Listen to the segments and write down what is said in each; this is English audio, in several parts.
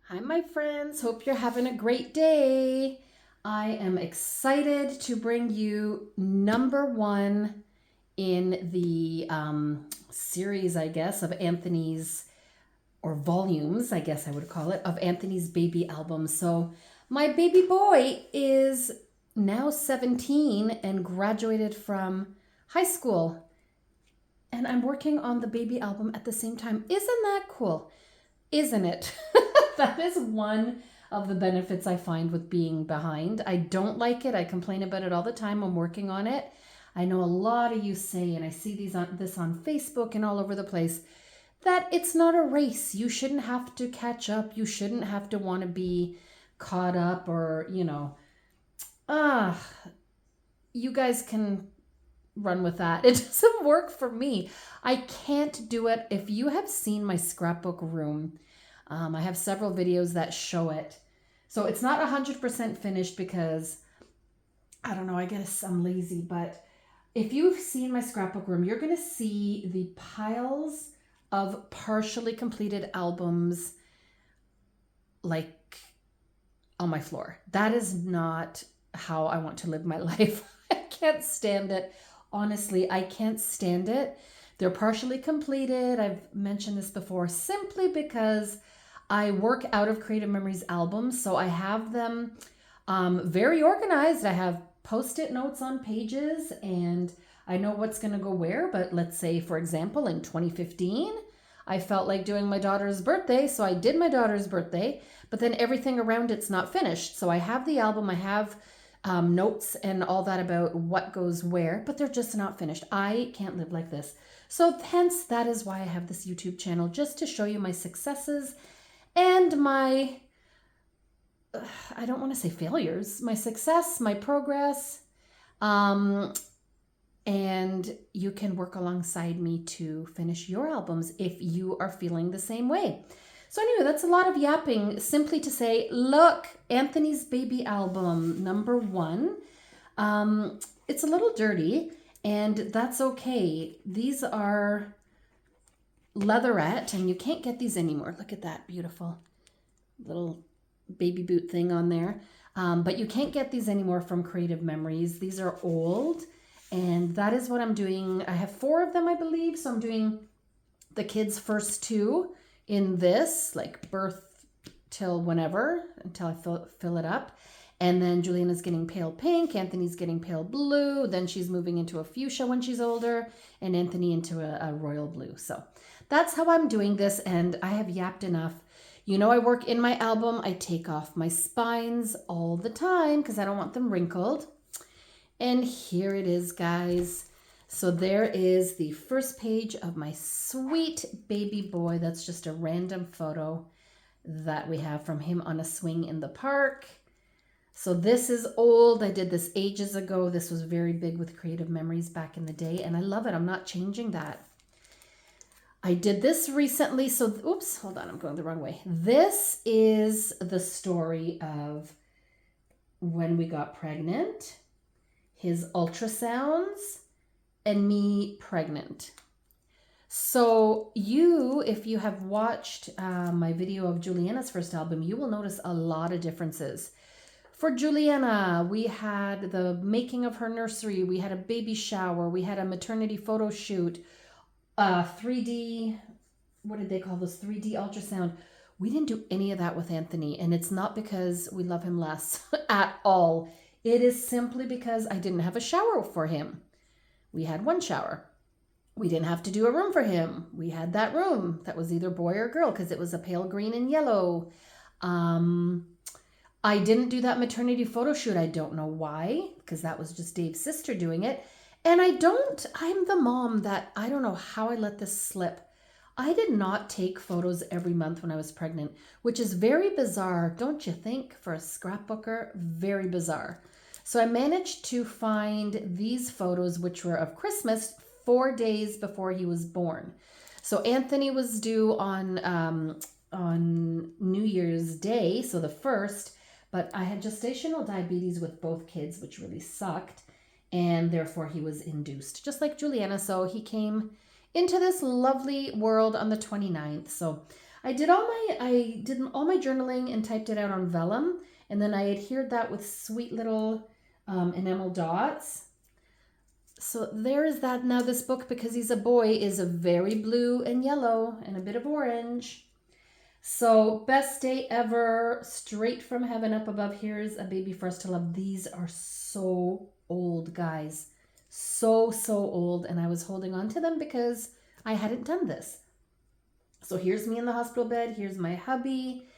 Hi, my friends. Hope you're having a great day. I am excited to bring you number one in the series, I guess, of Anthony's, or volumes, I guess I would call it, of Anthony's baby album. So, my baby boy is now 17 and graduated from high school. And I'm working on the baby album at the same time. Isn't that cool? Isn't it? That is one of the benefits I find with being behind. I don't like it. I complain about it all the time. I'm working on it. I know a lot of you say, and I see this on Facebook and all over the place, that it's not a race. You shouldn't have to catch up. You shouldn't have to want to be caught up, or, ah, you guys can run with that. It doesn't work for me. I can't do it. If you have seen my scrapbook room, I have several videos that show it. So it's not 100% finished because, I don't know, I guess I'm lazy. But if you've seen my scrapbook room, you're going to see the piles of partially completed albums like on my floor. That is not how I want to live my life. I can't stand it. Honestly, I can't stand it. They're partially completed. I've mentioned this before, simply because I work out of Creative Memories albums, so I have them very organized. I have post-it notes on pages, and I know what's going to go where. But let's say, for example, in 2015, I felt like doing my daughter's birthday, so I did my daughter's birthday, but then everything around it's not finished. So I have the album, I have notes and all that about what goes where, but they're just not finished. I can't live like this. So hence, that is why I have this YouTube channel, just to show you my successes and my, I don't want to say failures, my success, my progress. And you can work alongside me to finish your albums if you are feeling the same way. So anyway, that's a lot of yapping, simply to say, look, Anthony's baby album, number one. It's a little dirty, and that's okay. These are leatherette, and you can't get these anymore. Look at that beautiful little baby boot thing on there. But you can't get these anymore from Creative Memories. These are old, and that is what I'm doing. I have 4 of them, I believe, so I'm doing the kids' first 2 in this, like birth till whenever, until I fill it up. And then Juliana's getting pale pink, Anthony's getting pale blue, then she's moving into a fuchsia when she's older, and Anthony into a royal blue. So that's how I'm doing this, and I have yapped enough. You know, I work in my album. I take off my spines all the time because I don't want them wrinkled. And here it is, guys. So there is the first page of my sweet baby boy. That's just a random photo that we have from him on a swing in the park. So this is old. I did this ages ago. This was very big with Creative Memories back in the day, and I love it. I'm not changing that. I did this recently. So, oops, hold on. I'm going the wrong way. This is the story of when we got pregnant, his ultrasounds, and me pregnant. So if you have watched my video of Juliana's first album, you will notice a lot of differences. For Juliana, we had the making of her nursery, we had a baby shower, we had a maternity photo shoot, 3D, what did they call those, 3D ultrasound. We didn't do any of that with Anthony, and it's not because we love him less at all. It is simply because I didn't have a shower for him. We had one shower. We didn't have to do a room for him. We had that room that was either boy or girl because it was a pale green and yellow. I didn't do that maternity photo shoot. I don't know why, because that was just Dave's sister doing it. And I'm the mom that, I don't know how I let this slip. I did not take photos every month when I was pregnant, which is very bizarre, don't you think, for a scrapbooker? Very bizarre. So I managed to find these photos, which were of Christmas, 4 days before he was born. So Anthony was due on New Year's Day, so the 1st, but I had gestational diabetes with both kids, which really sucked, and therefore he was induced, just like Juliana. So he came into this lovely world on the 29th. So I did all my journaling and typed it out on vellum, and then I adhered that with sweet little enamel dots. So there is that. Now this book, because he's a boy, is a very blue and yellow and a bit of orange. So best day ever, straight from heaven up above. Here's a baby for us to love. These are so old, guys. So old. And I was holding on to them because I hadn't done this. So here's me in the hospital bed. Here's my hubby.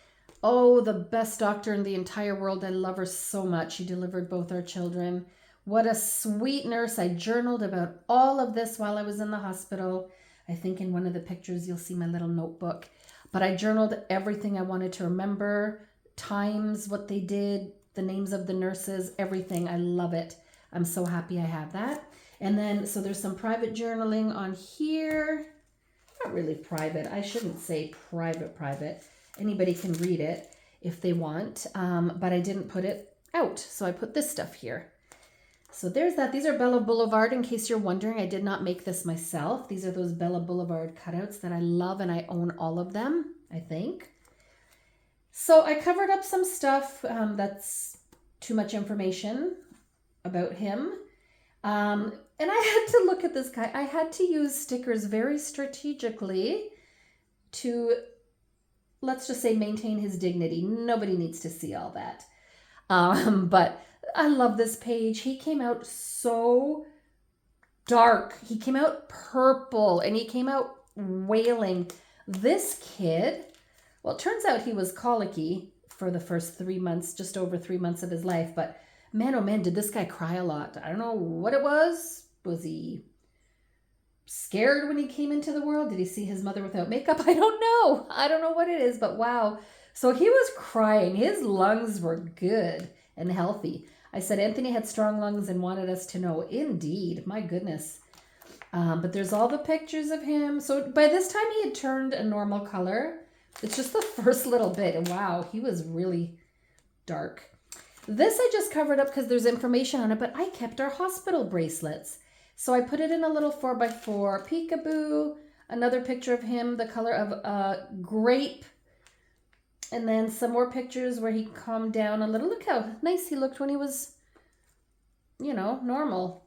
Oh, the best doctor in the entire world. I love her so much. She delivered both our children. What a sweet nurse. I journaled about all of this while I was in the hospital. I think in one of the pictures you'll see my little notebook. But I journaled everything I wanted to remember, times, what they did, the names of the nurses, everything. I love it. I'm so happy I have that. And then, so there's some private journaling on here. Not really private. I shouldn't say private. Anybody can read it if they want, but I didn't put it out. So I put this stuff here. So there's that. These are Bella Boulevard. In case you're wondering, I did not make this myself. These are those Bella Boulevard cutouts that I love, and I own all of them, I think. So I covered up some stuff that's too much information about him. And I had to look at this guy. I had to use stickers very strategically to, let's just say, maintain his dignity. Nobody needs to see all that. But I love this page. He came out so dark. He came out purple and he came out wailing. This kid, well, it turns out he was colicky for the first 3 months, just over 3 months of his life. But man, oh man, did this guy cry a lot. I don't know what it was. Was he scared when he came into the world? Did he see his mother without makeup? I don't know. I don't know what it is, but wow. So he was crying. His lungs were good and healthy. I said Anthony had strong lungs and wanted us to know. Indeed, my goodness. But there's all the pictures of him. So by this time he had turned a normal color. It's just the first little bit. And wow, he was really dark. This I just covered up because there's information on it, but I kept our hospital bracelets. So I put it in a little 4x4 peekaboo. Another picture of him, the color of grape. And then some more pictures where he calmed down a little. Look how nice he looked when he was, you know, normal.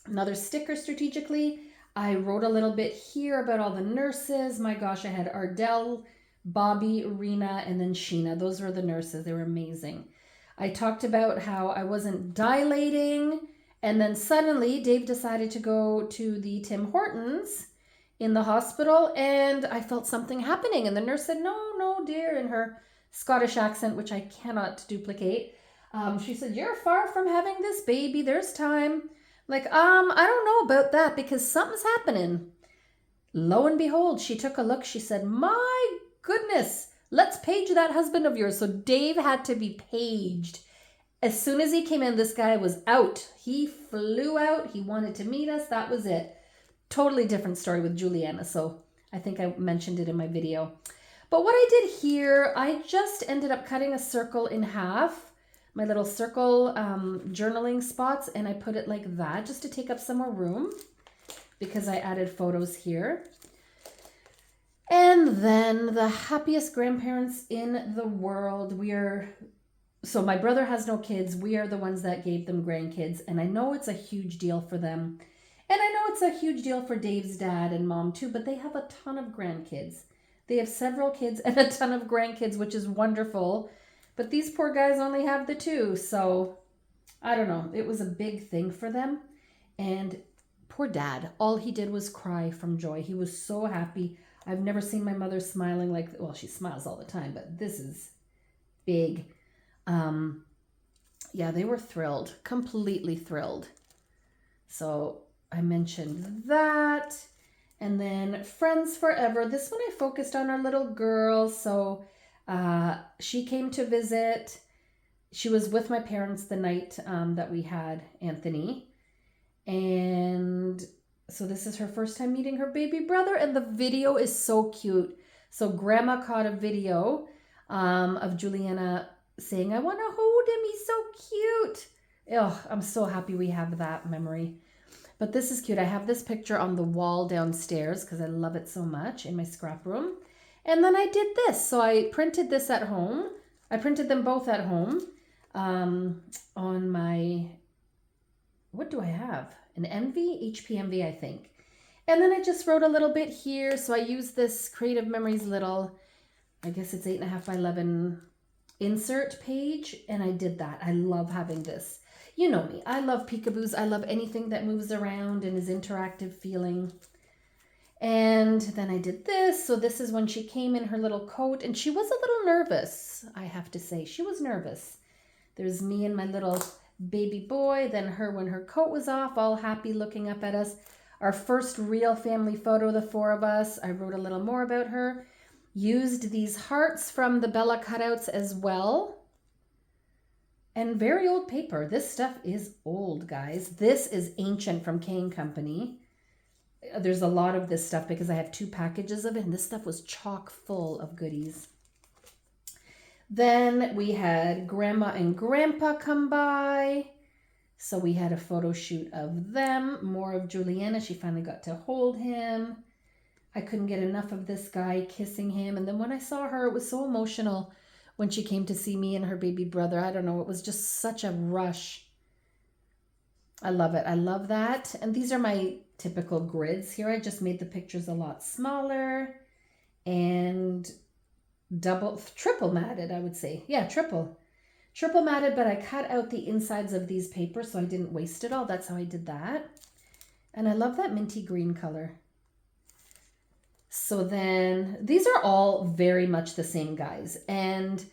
Another sticker strategically. I wrote a little bit here about all the nurses. My gosh, I had Ardell, Bobby, Rena, and then Sheena. Those were the nurses. They were amazing. I talked about how I wasn't dilating. And then suddenly Dave decided to go to the Tim Hortons in the hospital, and I felt something happening. And the nurse said, no, dear, in her Scottish accent, which I cannot duplicate. She said, you're far from having this baby. There's time. Like, I don't know about that because something's happening. Lo and behold, she took a look. She said, my goodness, let's page that husband of yours. So Dave had to be paged. As soon as he came in, this guy was out. He flew out. He wanted to meet us. That was it. Totally different story with Juliana. So I think I mentioned it in my video. But what I did here, I just ended up cutting a circle in half, my little circle journaling spots, and I put it like that just to take up some more room because I added photos here. And then the happiest grandparents in the world. So my brother has no kids. We are the ones that gave them grandkids. And I know it's a huge deal for them. And I know it's a huge deal for Dave's dad and mom too, but they have a ton of grandkids. They have several kids and a ton of grandkids, which is wonderful. But these poor guys only have the 2. So I don't know. It was a big thing for them. And poor dad, all he did was cry from joy. He was so happy. I've never seen my mother smiling like, well, she smiles all the time, but this is big. Yeah, they were thrilled, completely thrilled. So I mentioned that. And then Friends Forever. This one I focused on our little girl. So she came to visit. She was with my parents the night that we had Anthony. And so this is her first time meeting her baby brother. And the video is so cute. So Grandma caught a video of Juliana saying, I want to hold him. He's so cute. Oh, I'm so happy we have that memory. But this is cute. I have this picture on the wall downstairs because I love it so much in my scrap room. And then I did this. So I printed this at home. I printed them both at home on my, what do I have? An Envy? HP Envy, I think. And then I just wrote a little bit here. So I used this Creative Memories little, I guess it's 8.5 by 11 insert page. And I did that. I love having this. You know me. I love peekaboos. I love anything that moves around and is interactive feeling. And then I did this. So this is when she came in her little coat. And she was a little nervous, I have to say. She was nervous. There's me and my little baby boy. Then her when her coat was off, all happy looking up at us. Our first real family photo, the four of us. I wrote a little more about her. Used these hearts from the Bella cutouts as well. And very old paper. This stuff is old, guys. This is ancient from Kane Company. There's a lot of this stuff because I have 2 packages of it. And this stuff was chock full of goodies. Then we had Grandma and Grandpa come by. So we had a photo shoot of them. More of Juliana. She finally got to hold him. I couldn't get enough of this guy kissing him. And then when I saw her, it was so emotional when she came to see me and her baby brother. I don't know. It was just such a rush. I love it. I love that. And these are my typical grids here. I just made the pictures a lot smaller and triple matted, I would say. Yeah, triple matted, but I cut out the insides of these papers so I didn't waste it all. That's how I did that. And I love that minty green color. So then these are all very much the same, guys. And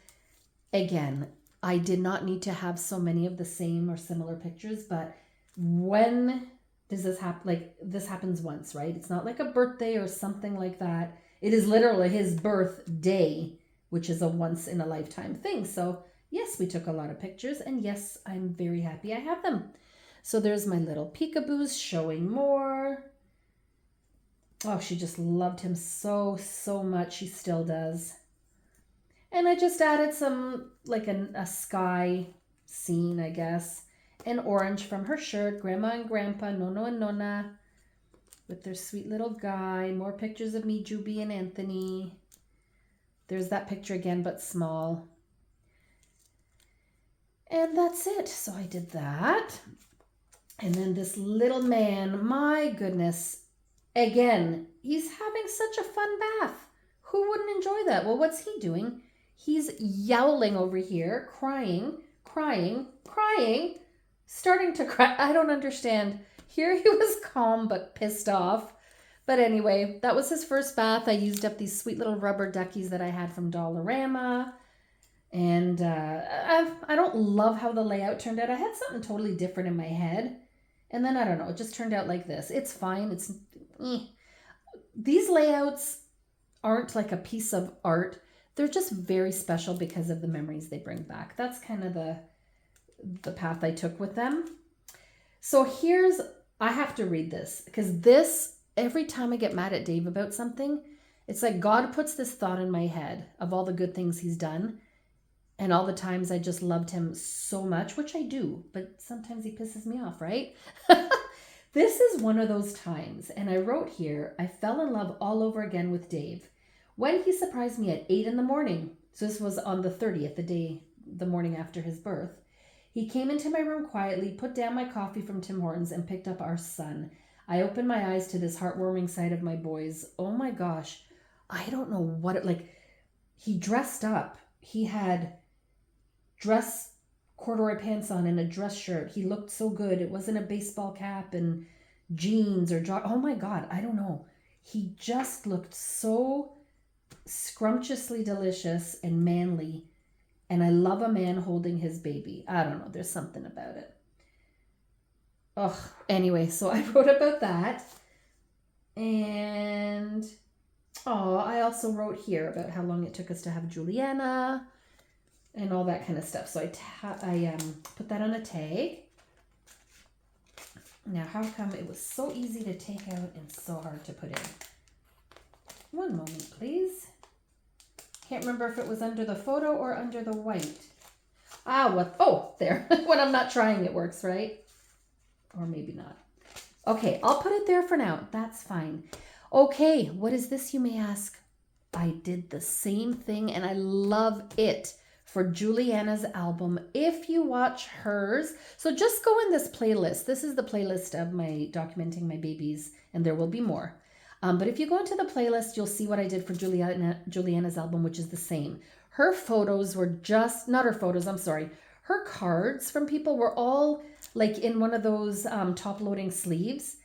again, I did not need to have so many of the same or similar pictures, but when does this happen? Like this happens once, right? It's not like a birthday or something like that. It is literally his birthday, which is a once in a lifetime thing. So yes, we took a lot of pictures and yes, I'm very happy I have them. So there's my little peekaboos showing more. Oh, she just loved him so much. She still does. And I just added some, like a sky scene, I guess. And orange from her shirt. Grandma and Grandpa, Nono and Nona, with their sweet little guy. More pictures of me, Juby and Anthony. There's that picture again, but small. And that's it. So I did that. And then this little man, my goodness. Again, he's having such a fun bath. Who wouldn't enjoy that? Well, what's he doing? He's yowling over here, crying, starting to cry. I don't understand. Here he was calm but pissed off. But anyway, that was his first bath. I used up these sweet little rubber duckies that I had from Dollarama. And I don't love how the layout turned out. I had something totally different in my head. And then, I don't know, it just turned out like this. It's fine. These layouts aren't like a piece of art. They're just very special because of the memories they bring back. That's kind of the path I took with them. So I have to read this because this, every time I get mad at Dave about something, it's like God puts this thought in my head of all the good things he's done and all the times I just loved him so much, which I do, but sometimes he pisses me off, right? This is one of those times, and I wrote here, I fell in love all over again with Dave when he surprised me at 8 in the morning. So this was on the 30th, the morning after his birth. He came into my room quietly, put down my coffee from Tim Hortons, and picked up our son. I opened my eyes to this heartwarming sight of my boys. Oh my gosh, I don't know what he dressed up. He had dress corduroy pants on and a dress shirt. He looked so good. It wasn't a baseball cap and jeans or oh my God, I don't know. He just looked so scrumptiously delicious and manly. And I love a man holding his baby. I don't know. There's something about it. Ugh. Anyway, so I wrote about that. And I also wrote here about how long it took us to have Juliana and all that kind of stuff. So I put that on a tag. Now, how come it was so easy to take out and so hard to put in? One moment, please. Can't remember if it was under the photo or under the white. There. When I'm not trying, it works, right? Or maybe not. Okay, I'll put it there for now. That's fine. Okay, what is this, you may ask? I did the same thing and I love it for Juliana's album. If you watch hers, so just go in this playlist. This is the playlist of my documenting my babies, and there will be more. But if you go into the playlist, you'll see what I did for Juliana's album, which is the same. Her photos were just, not her photos, I'm sorry. Her cards from people were all like in one of those top loading sleeves,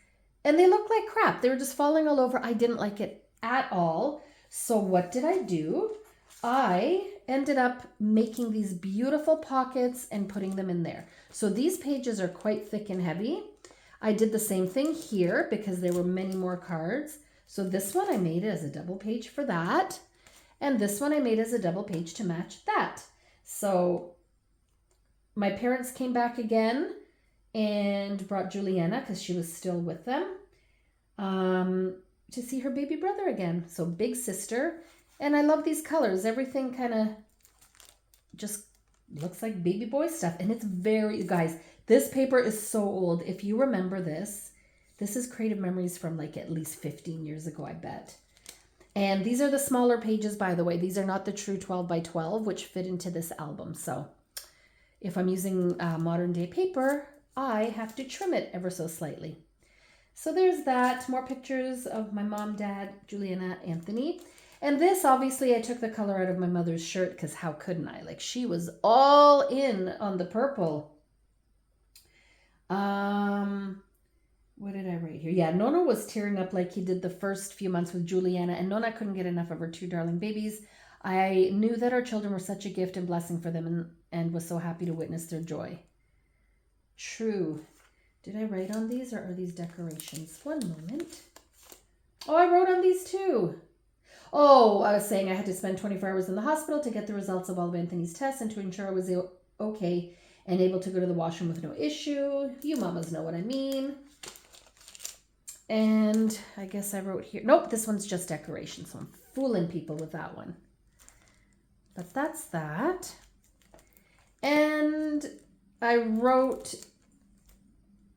and they looked like crap. They were just falling all over. I didn't like it at all. So what did I do? I ended up making these beautiful pockets and putting them in there. So these pages are quite thick and heavy. I did the same thing here because there were many more cards. So this one I made as a double page for that. And this one I made as a double page to match that. So my parents came back again and brought Juliana, because she was still with them, to see her baby brother again. So big sister. And I love these colors. Everything kind of just looks like baby boy stuff. And it's very, guys, this paper is so old. If you remember this, this is Creative Memories from like at least 15 years ago, I bet. And these are the smaller pages, by the way. These are not the true 12 by 12, which fit into this album. So if I'm using modern day paper, I have to trim it ever so slightly. So there's that. More pictures of my mom, dad, Juliana, Anthony. And this, obviously, I took the color out of my mother's shirt because how couldn't I? Like, she was all in on the purple. What did I write here? Yeah, Nona was tearing up like he did the first few months with Juliana, and Nona couldn't get enough of her two darling babies. I knew that our children were such a gift and blessing for them, and was so happy to witness their joy. True. Did I write on these, or are these decorations? One moment. Oh, I wrote on these too. Oh, I was saying I had to spend 24 hours in the hospital to get the results of all of Anthony's tests and to ensure I was okay and able to go to the washroom with no issue. You mamas know what I mean. And I guess I wrote here. Nope, this one's just decoration, so I'm fooling people with that one. But that's that. And I wrote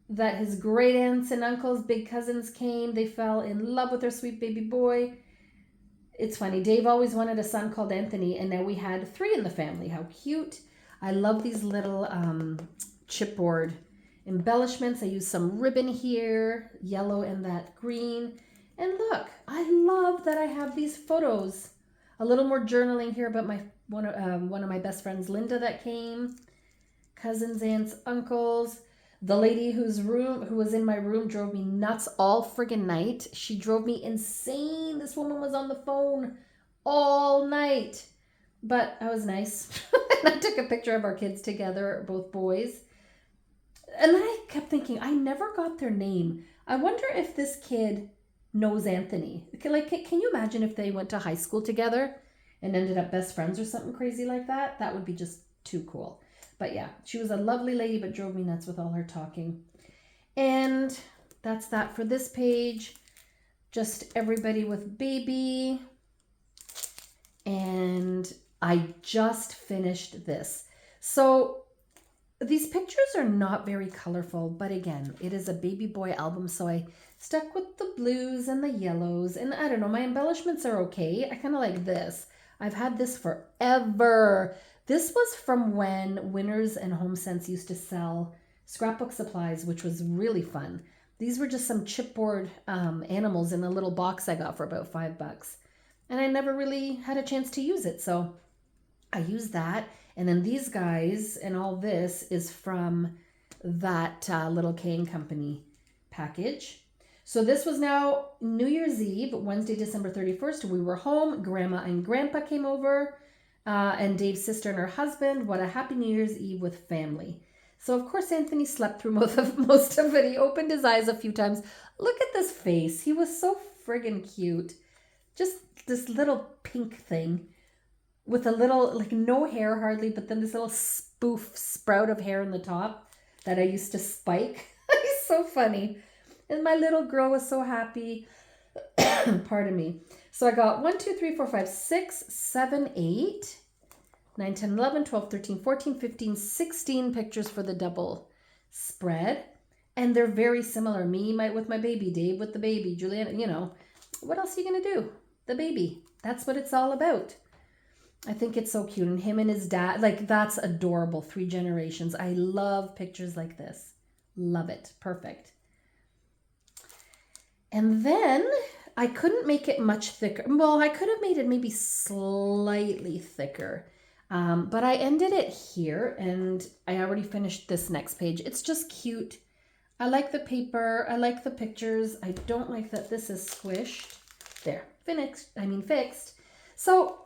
that his great aunts and uncles, big cousins came. They fell in love with their sweet baby boy. It's funny. Dave always wanted a son called Anthony, and now we had 3 in the family. How cute. I love these little chipboard embellishments. I used some ribbon here, yellow and that green. And look, I love that I have these photos. A little more journaling here about one of my best friends, Linda, that came. Cousins, aunts, uncles. The lady who was in my room drove me nuts all friggin' night. She drove me insane. This woman was on the phone all night. But I was nice. And I took a picture of our kids together, both boys. And then I kept thinking, I never got their name. I wonder if this kid knows Anthony. Like, can you imagine if they went to high school together and ended up best friends or something crazy like that? That would be just too cool. But yeah, she was a lovely lady, but drove me nuts with all her talking. And that's that for this page. Just everybody with baby. And I just finished this. So these pictures are not very colorful, but again, it is a baby boy album. So I stuck with the blues and the yellows. And I don't know, my embellishments are okay. I kind of like this. I've had this forever. This was from when Winners and HomeSense used to sell scrapbook supplies, which was really fun. These were just some chipboard animals in a little box I got for about $5. And I never really had a chance to use it. So I used that. And then these guys and all this is from that Little K & Company package. So this was now New Year's Eve, Wednesday, December 31st. We were home. Grandma and Grandpa came over. And Dave's sister and her husband. What a happy New Year's Eve with family. So, of course, Anthony slept through most of it. He opened his eyes a few times. Look at this face. He was so friggin' cute. Just this little pink thing with a little, like, no hair hardly, but then this little sprout of hair in the top that I used to spike. He's so funny. And my little girl was so happy. Pardon me. So I got 1, 2, 3, 4, 5, 6, 7, 8, 9, 10, 11, 12, 13, 14, 15, 16 pictures for the double spread. And they're very similar. Me with my baby, Dave with the baby, Juliana, you know. What else are you going to do? The baby. That's what it's all about. I think it's so cute. And him and his dad, like that's adorable. 3 generations. I love pictures like this. Love it. Perfect. And then I couldn't make it much thicker. Well, I could have made it maybe slightly thicker. But I ended it here and I already finished this next page. It's just cute. I like the paper. I like the pictures. I don't like that this is squished. There, fixed. So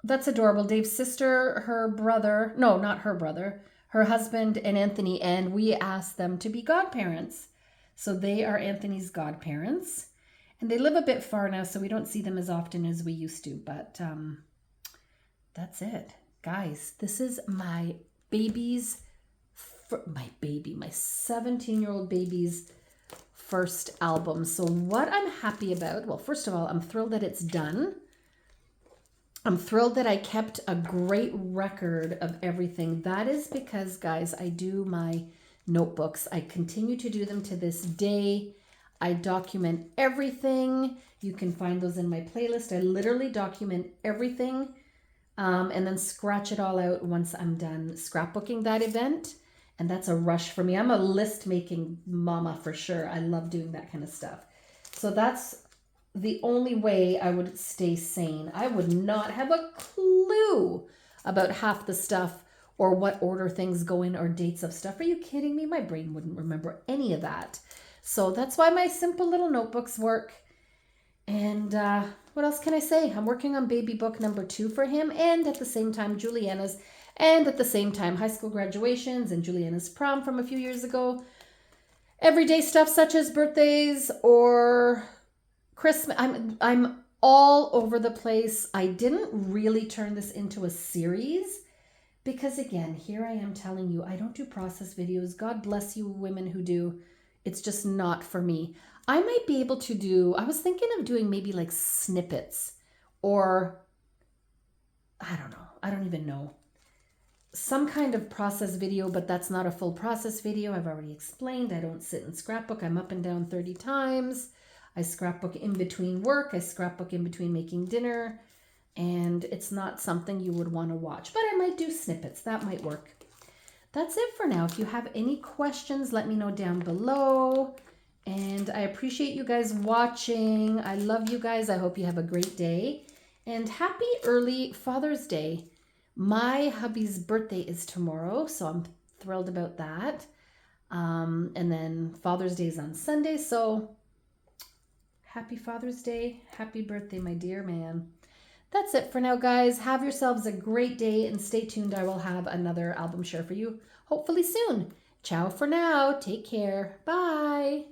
that's adorable. Dave's sister, her brother, no, not her brother, her husband and Anthony, and we asked them to be godparents. So they are Anthony's godparents. And they live a bit far now, so we don't see them as often as we used to. But that's it. Guys, this is my baby's, my 17-year-old baby's first album. So what I'm happy about, well, first of all, I'm thrilled that it's done. I'm thrilled that I kept a great record of everything. That is because, guys, I do my notebooks. I continue to do them to this day. I document everything. You can find those in my playlist. I literally document everything and then scratch it all out once I'm done scrapbooking that event. And that's a rush for me. I'm a list-making mama for sure. I love doing that kind of stuff. So that's the only way I would stay sane. I would not have a clue about half the stuff or what order things go in or dates of stuff. Are you kidding me? My brain wouldn't remember any of that. So that's why my simple little notebooks work. And what else can I say? I'm working on baby book number 2 for him, and at the same time Juliana's, and at the same time high school graduations and Juliana's prom from a few years ago. Everyday stuff such as birthdays or Christmas. I'm all over the place. I didn't really turn this into a series because, again, here I am telling you, I don't do process videos. God bless you women who do. It's just not for me. I might be able to do, I was thinking of doing maybe like snippets or, I don't know. I don't even know. Some kind of process video, but that's not a full process video. I've already explained. I don't sit and scrapbook. I'm up and down 30 times. I scrapbook in between work. I scrapbook in between making dinner. And it's not something you would want to watch. But I might do snippets. That might work. That's it for now. If you have any questions, let me know down below. And I appreciate you guys watching. I love you guys. I hope you have a great day. And happy early Father's Day. My hubby's birthday is tomorrow, so I'm thrilled about that. And then Father's Day is on Sunday, so happy Father's Day. Happy birthday, my dear man. That's it for now, guys. Have yourselves a great day and stay tuned. I will have another album share for you hopefully soon. Ciao for now. Take care. Bye.